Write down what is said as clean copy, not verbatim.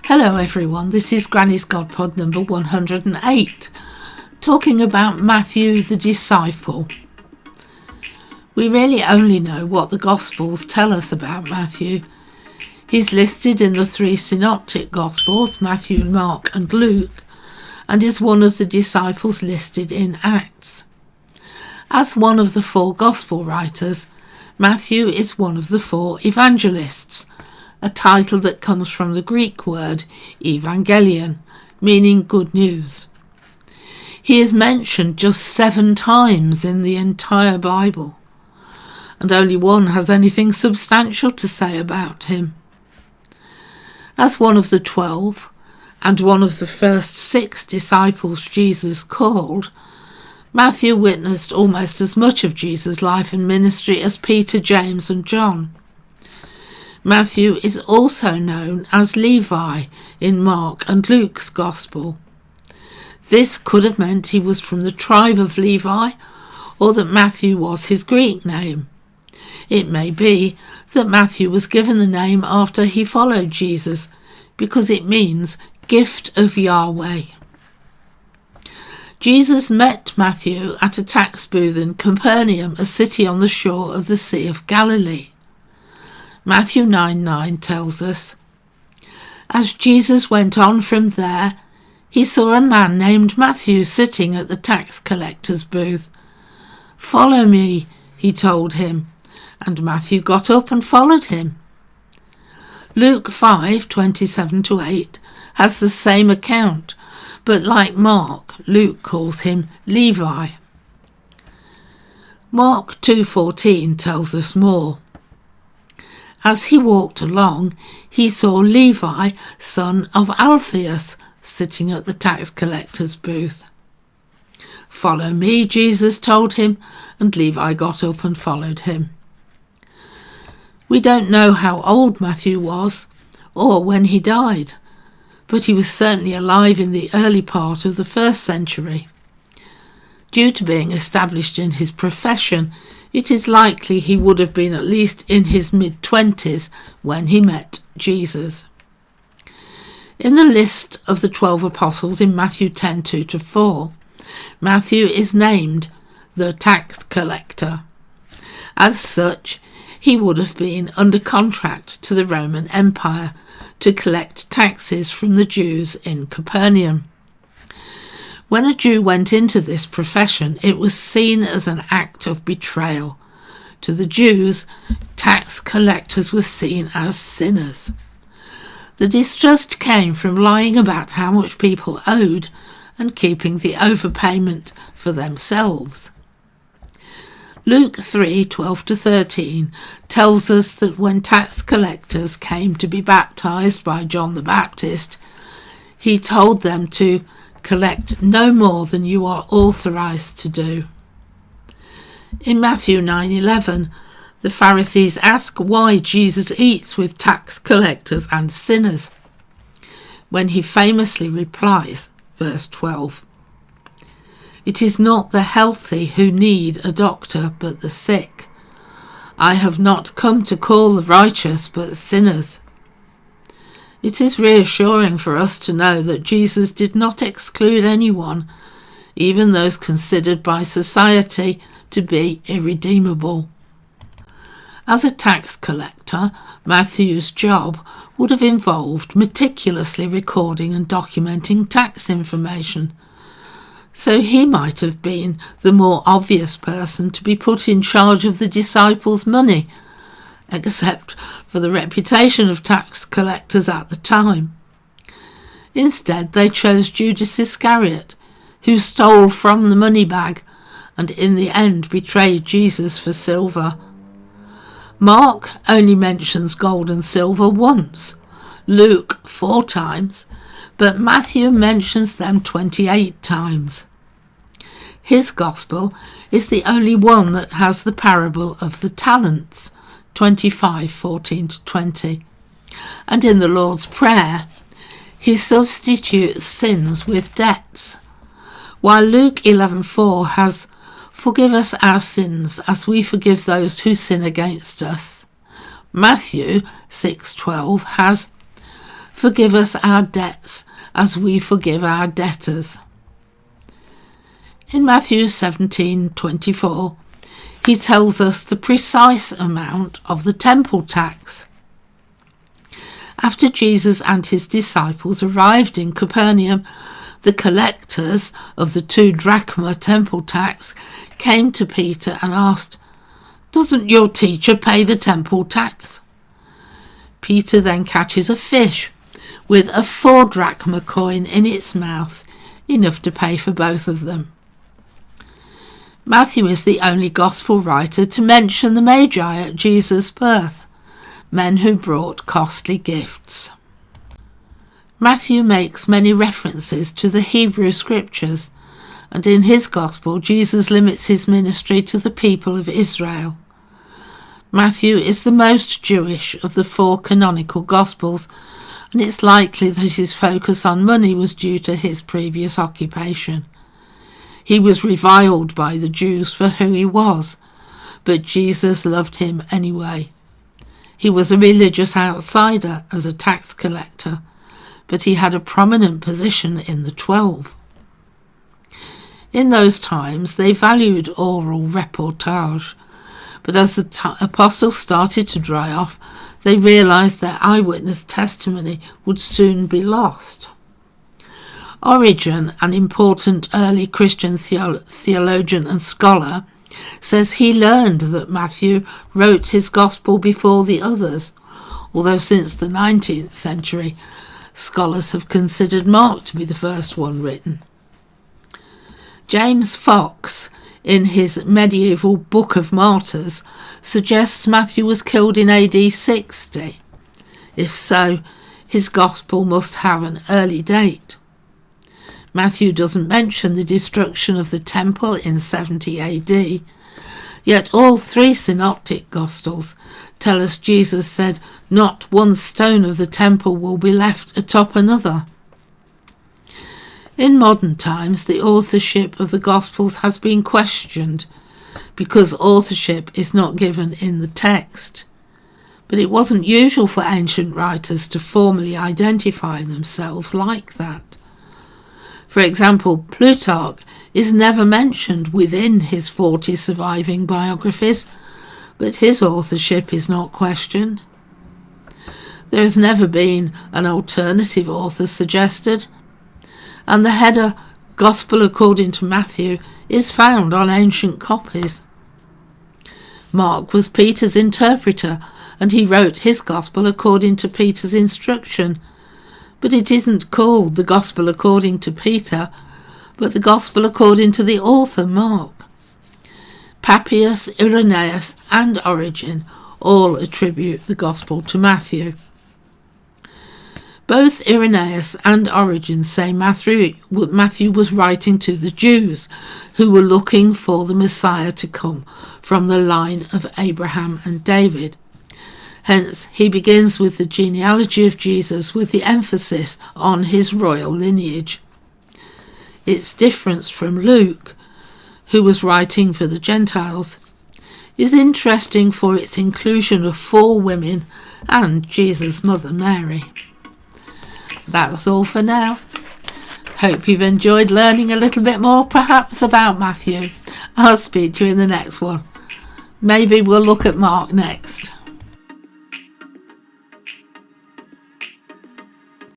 Hello everyone, this is Granny's GodPod number 108, talking about Matthew the disciple. We really only know what the Gospels tell us about Matthew. He's listed in the three synoptic Gospels, Matthew, Mark and Luke, and is one of the disciples listed in Acts. As one of the four Gospel writers, Matthew is one of the four evangelists, a title that comes from the Greek word Evangelion, meaning good news. He is mentioned just 7 times in the entire Bible, and only one has anything substantial to say about him. As one of the 12, and one of the first 6 disciples Jesus called, Matthew witnessed almost as much of Jesus' life and ministry as Peter, James and John. Matthew is also known as Levi in Mark and Luke's Gospel. This could have meant he was from the tribe of Levi, or that Matthew was his Greek name. It may be that Matthew was given the name after he followed Jesus, because it means gift of Yahweh. Jesus met Matthew at a tax booth in Capernaum, a city on the shore of the Sea of Galilee. Matthew 9:9 tells us, as Jesus went on from there, he saw a man named Matthew sitting at the tax collector's booth. "Follow me," he told him, and Matthew got up and followed him. Luke 5:27-8 has the same account, but like Mark, Luke calls him Levi. Mark 2:14 tells us more. As he walked along, he saw Levi, son of Alphaeus, sitting at the tax collector's booth. "Follow me," Jesus told him, and Levi got up and followed him. We don't know how old Matthew was, or when he died, but he was certainly alive in the early part of the 1st century. Due to being established in his profession, it is likely he would have been at least in his mid-20s when he met Jesus. In the list of the 12 apostles in Matthew 10:2-4, Matthew is named the tax collector. As such, he would have been under contract to the Roman Empire to collect taxes from the Jews in Capernaum. When a Jew went into this profession, it was seen as an act of betrayal. To the Jews, tax collectors were seen as sinners. The distrust came from lying about how much people owed and keeping the overpayment for themselves. Luke 3:12-13 tells us that when tax collectors came to be baptized by John the Baptist, he told them to collect no more than you are authorized to do. In Matthew 9:11, the Pharisees ask why Jesus eats with tax collectors and sinners, when he famously replies, verse 12, "It is not the healthy who need a doctor, but the sick. I have not come to call the righteous, but sinners." It is reassuring for us to know that Jesus did not exclude anyone, even those considered by society to be irredeemable. As a tax collector, Matthew's job would have involved meticulously recording and documenting tax information, so he might have been the more obvious person to be put in charge of the disciples' money, except for the reputation of tax collectors at the time. Instead, they chose Judas Iscariot, who stole from the money bag and in the end betrayed Jesus for silver. Mark only mentions gold and silver once, Luke 4 times, but Matthew mentions them 28 times. His gospel is the only one that has the parable of the talents, 25:14-20, and in the Lord's Prayer he substitutes sins with debts, while Luke 11:4 has "Forgive us our sins as we forgive those who sin against us." Matthew 6:12 has Forgive us our debts as we forgive our debtors. In Matthew 17:24, he tells us the precise amount of the temple tax. After Jesus and his disciples arrived in Capernaum, the collectors of the 2 drachma temple tax came to Peter and asked, "Doesn't your teacher pay the temple tax?" Peter then catches a fish with a 4 drachma coin in its mouth, enough to pay for both of them. Matthew is the only gospel writer to mention the Magi at Jesus' birth, men who brought costly gifts. Matthew makes many references to the Hebrew scriptures, and in his gospel Jesus limits his ministry to the people of Israel. Matthew is the most Jewish of the 4 canonical gospels, and it's likely that his focus on money was due to his previous occupation. He was reviled by the Jews for who he was, but Jesus loved him anyway. He was a religious outsider as a tax collector, but he had a prominent position in the 12. In those times they valued oral reportage, but as the apostles started to dry off, they realized their eyewitness testimony would soon be lost. Origen, an important early Christian theologian and scholar, says he learned that Matthew wrote his gospel before the others, although since the 19th century scholars have considered Mark to be the first one written. James Fox, in his medieval Book of Martyrs, suggests Matthew was killed in AD 60. If so, his gospel must have an early date. Matthew doesn't mention the destruction of the temple in 70 AD, yet all 3 synoptic gospels tell us Jesus said, "Not one stone of the temple will be left atop another." In modern times, the authorship of the Gospels has been questioned because authorship is not given in the text. But it wasn't usual for ancient writers to formally identify themselves like that. For example, Plutarch is never mentioned within his 40 surviving biographies, but his authorship is not questioned. There has never been an alternative author suggested, and the header Gospel according to Matthew is found on ancient copies. Mark was Peter's interpreter, and he wrote his Gospel according to Peter's instruction, but it isn't called the Gospel according to Peter, but the Gospel according to the author Mark. Papias, Irenaeus and Origen all attribute the Gospel to Matthew. Both Irenaeus and Origen say Matthew was writing to the Jews who were looking for the Messiah to come from the line of Abraham and David. Hence, he begins with the genealogy of Jesus with the emphasis on his royal lineage. Its difference from Luke, who was writing for the Gentiles, is interesting for its inclusion of 4 women and Jesus' mother Mary. That's all for now. Hope you've enjoyed learning a little bit more perhaps about Matthew. I'll speak to you in the next one. Maybe we'll look at Mark next.